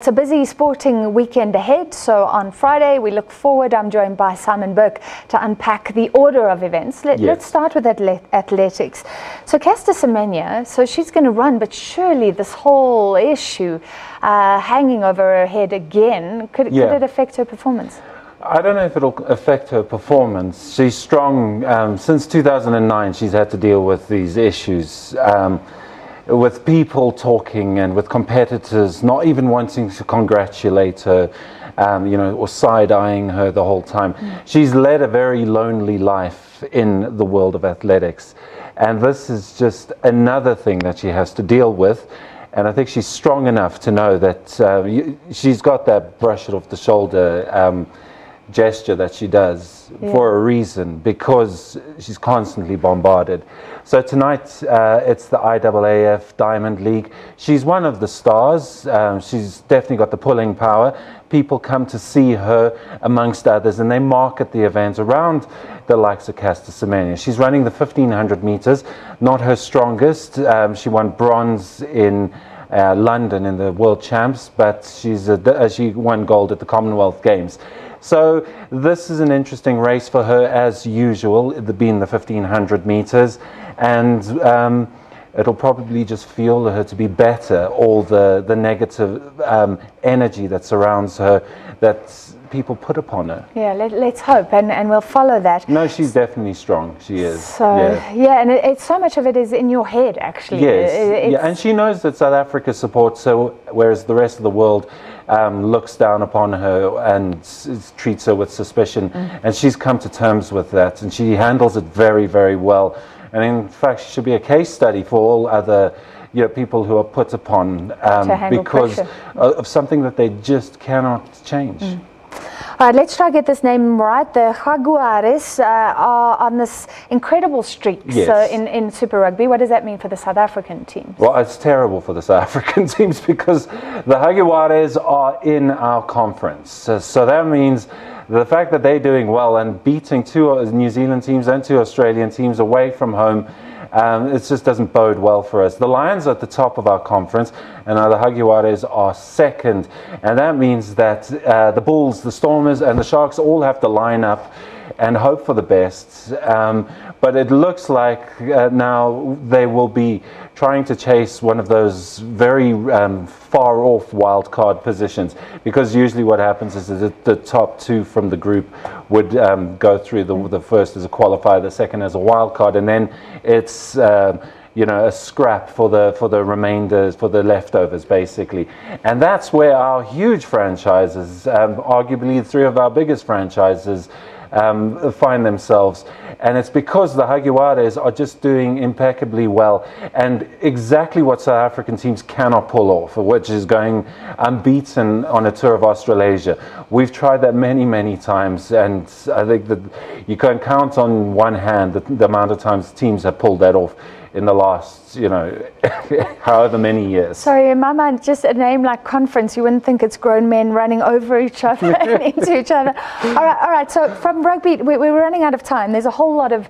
It's a busy sporting weekend ahead, so on Friday we look forward. I'm joined by Simon Burke to unpack the order of events. Let's start with athletics. So Caster Semenya, so she's going to run, but surely this whole issue hanging over her head again, could it affect her performance? I don't know if it'll affect her performance. She's strong. Since 2009 she's had to deal with these issues. With people talking and with competitors not even wanting to congratulate her, or side-eyeing her the whole time. She's led a very lonely life in the world of athletics. And this is just another thing that she has to deal with. And I think she's strong enough to know that she's got that brush it off the shoulder gesture that she does for a reason, because she's constantly bombarded. So tonight it's the IAAF Diamond League. She's one of the stars. She's definitely got the pulling power. People come to see her amongst others, and they market the event around the likes of Caster Semenya. She's running the 1500 meters, not her strongest. She won bronze in London in the World Champs, but she won gold at the Commonwealth Games. So this is an interesting race for her as usual, being the 1500 meters, and it'll probably just fuel her to be better. All the negative energy that surrounds her, that people put upon her. Yeah, let's hope, and we'll follow that. No, she's definitely strong. She is. So and it's so much of it is in your head, actually. Yes, and she knows that South Africa supports her, whereas the rest of the world looks down upon her and treats her with suspicion. And she's come to terms with that, and she handles it very, very well. And in fact, she should be a case study for all other people who are put upon because of something that they just cannot change. All right, let's try to get this name right. The Jaguares are on this incredible streak in Super Rugby. What does that mean for the South African team? Well, it's terrible for the South African teams because the Jaguares are in our conference. So that means the fact that they're doing well and beating two New Zealand teams and two Australian teams away from home, it just doesn't bode well for us. The Lions are at the top of our conference, and the Jaguares are second. And that means that the Bulls, the Stormers, and the Sharks all have to line up and hope for the best. But it looks like now they will be trying to chase one of those very far off wild card positions, because usually what happens is that the top two from the group would go through. The first as a qualifier, the second as a wild card, and then it's a scrap for the remainders, for the leftovers, basically. And that's where our huge franchises, arguably three of our biggest franchises, find themselves. And it's because the Jaguares are just doing impeccably well, and exactly what South African teams cannot pull off, which is going unbeaten on a tour of Australasia. We've tried that many, many times, and I think that you can count on one hand the amount of times teams have pulled that off in the last, however many years. Sorry, in my mind, just a name like conference, you wouldn't think it's grown men running over each other and into each other. All right. So from rugby, we're running out of time. There's a whole lot of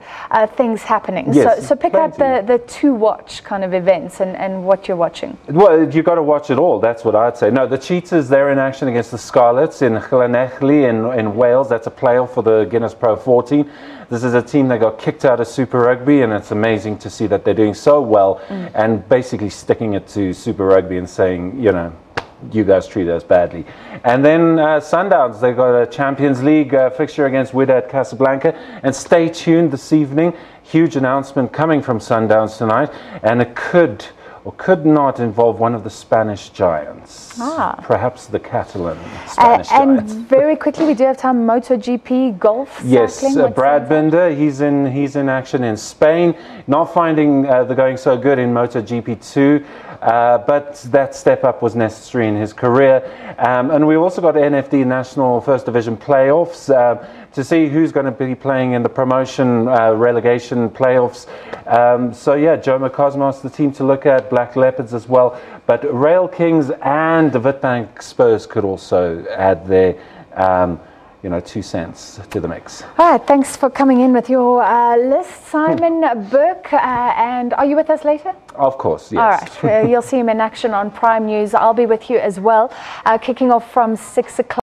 things happening. Yes, so pick out the to-watch kind of events and what you're watching. Well, you've got to watch it all. That's what I'd say. No, the Cheetahs, they're in action against the Scarlets in Llanelli in Wales. That's a playoff for the Guinness Pro 14. This is a team that got kicked out of Super Rugby, and it's amazing to see that they're doing so well and basically sticking it to Super Rugby and saying, you guys treat us badly. And then Sundowns, they got a Champions League fixture against Wydad Casablanca. And stay tuned this evening. Huge announcement coming from Sundowns tonight, and it could or could not involve one of the Spanish giants, perhaps the Catalan Spanish giants. And very quickly, we do have time. MotoGP, golf, yes, cycling. Brad Binder, he's in action in Spain. Not finding the going so good in MotoGP 2, but that step up was necessary in his career. And we also got NFD National First Division playoffs to see who's going to be playing in the promotion relegation playoffs. Jomo Cosmos, the team to look at, Black Leopards as well. But Rail Kings and the Witbank Spurs could also add their 2 cents to the mix. All right, thanks for coming in with your list, Simon Burke. And are you with us later? Of course, yes. All right, you'll see him in action on Prime News. I'll be with you as well, kicking off from 6 o'clock.